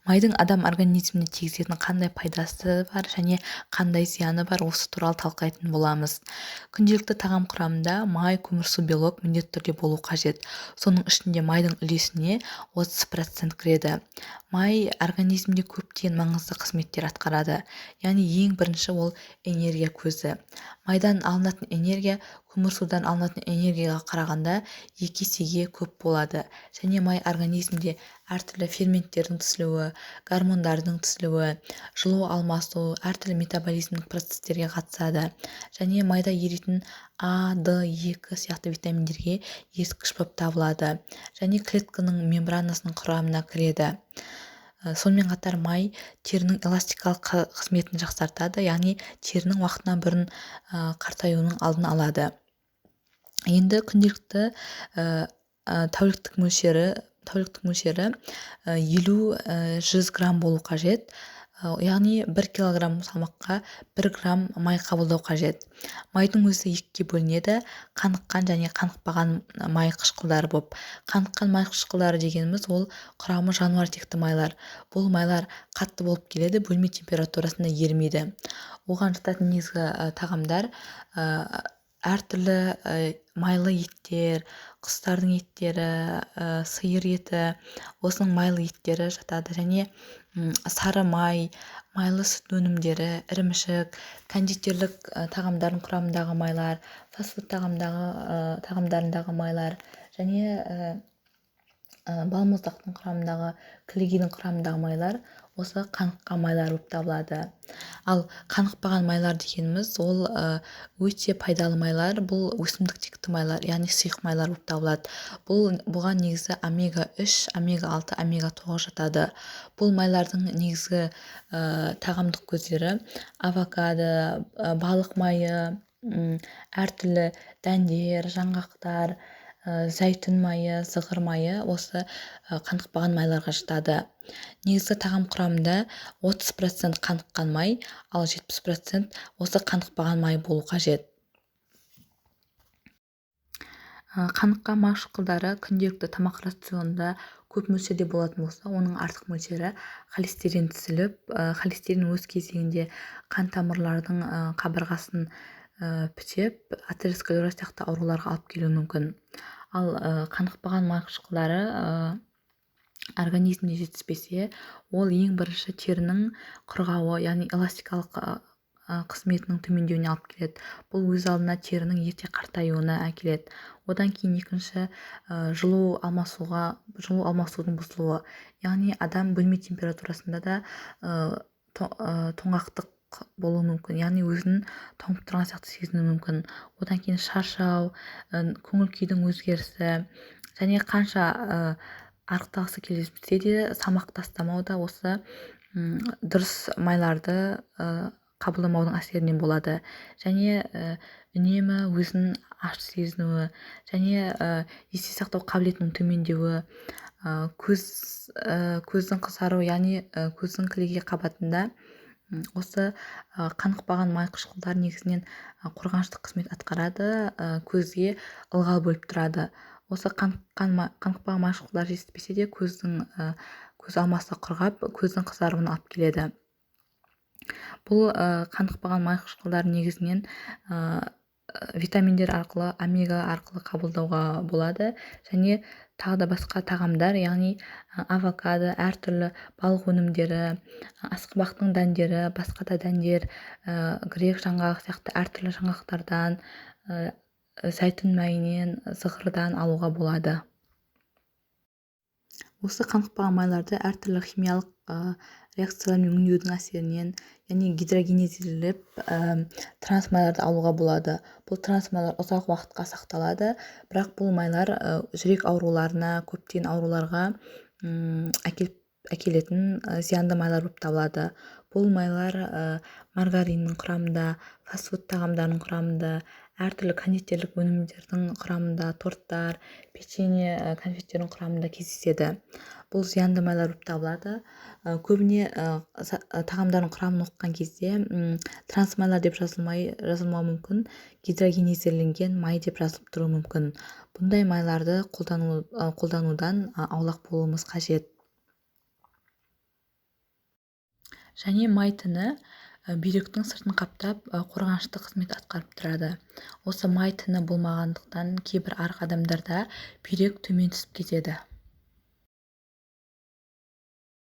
майдың адам организміне тигізетін қандай пайдасы бар және қандай зияны бар, осы туралы талқылайтын боламыз. Күнделікті тағам құрамында май, көмірсу, белок міндетті түрде болу қажет. Соның ішінде майдың үлесіне 30% кіреді. Май организмде көптеген маңызды қызметтер атқарады. Яғни ең бірінші ол энергия көзі. Майдан алынатын энергия көмірсудан алынатын энергияға қарағанда 2 есеге көп болады. Және май организмде әртүрлі ферменттердің түзілуі, гормондардың түзілуі, жылу алмасу, әртүрлі метаболизмдік процестерге қатысады. Және майда еритін А, Д, екі сияқты витаминдерге ескіш болып табылады. Және клетканың мембранасының құрамына кіреді. Сонымен қатар май терінің эластикалық қызметін жақсартады, яғни терінің уақытынан бұрын қартаюының алдын алады. Енді күнделікті тәуліктік мөлшері 50-100 грамм болу қажет. Яғни 1 килограмм салмаққа 1 грамм май қабылдау қажет. Майдың өзі екіге бөлінеді: қаныққан және қанықпаған май қышқылдары болып. Қаныққан май қышқылдары дегеніміз ол құрамы жануартекті майлар. Бұл майлар қатты болып келеді, бөлме температурасында ерімейді. Оған жататын негізгі тағамдар әртүрлі майлы еттер, құстардың еттері, сиыр еті, осының майлы еттері жатады. Және сары май, майлы сүт өнімдері, ірімшік, кондитерлік тағамдардың құрамындағы майлар, фастфуд тағамдарындағы майлар және балмұздақтың құрамындағы, кілегейдің құрамындағы майлар осы қаныққан майлар болып табылады. Ал қанықпаған майлар дегеніміз ол өте пайдалы майлар. Бұл өсімдік текті майлар, яғни сұйық майлар болып табылады. Бұған негізі омега-3, омега-6, омега-9 жатады. Бұл майлардың негізгі тағамдық көздері авокадо, балық майы, әртүрлі дәндер, жаңғақтар, зәйтүн майы, зығыр майы осы қанықпаған майларға жатады. Негізгі тағам құрамында 30% қаныққан май, ал 70% осы қанықпаған май болу қажет. Қаныққан май қышқылдары күнделікті тамақ рационында көп мөлшерде болатын болса, оның артық мөлшері холестерин түзіліп, холестерин өз кезегінде қан тамырлардың қабырғасын пішеп, атеросклероз сияқты ауруларға алып келуі мүмкін. Ал қанықпаған май қышқылдары организмде жетіспесе, ол ең бірінші терінің құрғауы, яғни эластикалық қызметінің төмендеуіне алып келеді. Бұл өз алдына терінің ерте қартаюына әкеледі. Одан кейін екінші жылу алмасудың бұзылуы. Яғни адам бөлме температурасында да тоңақтық болуы мүмкін, яғни өзін тоңып тұрған сияқты сезінуі мүмкін. Одан кейін шаршау, көңіл күйдің өзгерісі және қанша арықтағысы келсе де салмақ тастамау да осы дұрыс майларды қабылдамаудың әсерінен болады. Және үнемі өзін аш сезінуі және есте сақтау қабілетінің төмендеуі, көздің қызаруы, яғни көздің кілегей қабатында осы қанықпаған май қышқылдары негізінен қорғаныштық қызмет атқарады, көзге ылғал бөліп тұрады. Осы қанықпаған май қышқылдары жетіспесе де көз алмасы құрғап, көздің қызаруына алып келеді. Бұл қанықпаған май қышқылдары негізінен витаминдер арқылы, омега арқылы қабылдауға болады. Және тағы да басқа тағамдар, яғни авокадо, әртүрлі балық өнімдері, асқабақтың дәндері, басқа да дәндер, грек жаңғақ сияқты әртүрлі жаңғақтардан, зәйтүн майынан, зығырдан алуға болады. Осы қанықпаған майларды әртүрлі химиялық реакциялармен өңдеудің әсерінен, яғни гидрогенезделіп, транс майларды алуға болады. Бұл транс майлар ұзақ уақытқа сақталады, бірақ бұл майлар жүрек ауруларына, көптеген ауруларға әкелетін зиянды майлар болып табылады. Бұл майлар маргариннің құрамында, фастфуд тағамдарының құрамында, әртүрлі кондитерлік өнімдердің құрамында, торттар, печенье, конфеттердің құрамында кездеседі. Бұл зиянды майлар болып табылады. Көбіне тағамдардың құрамын оқыған кезде транс майлар деп жазылмауы мүмкін, гидрогенезделінген май деп жазылып тұруы мүмкін. Бұндай майларды қолданудан аулақ болуымыз қажет. және май тіні бүйректің сыртын қаптап қорғанышты қызмет атқарып тұрады. Осы май тіні болмағандықтан кейбір арық адамдарда бүйрек төмен түсіп кетеді.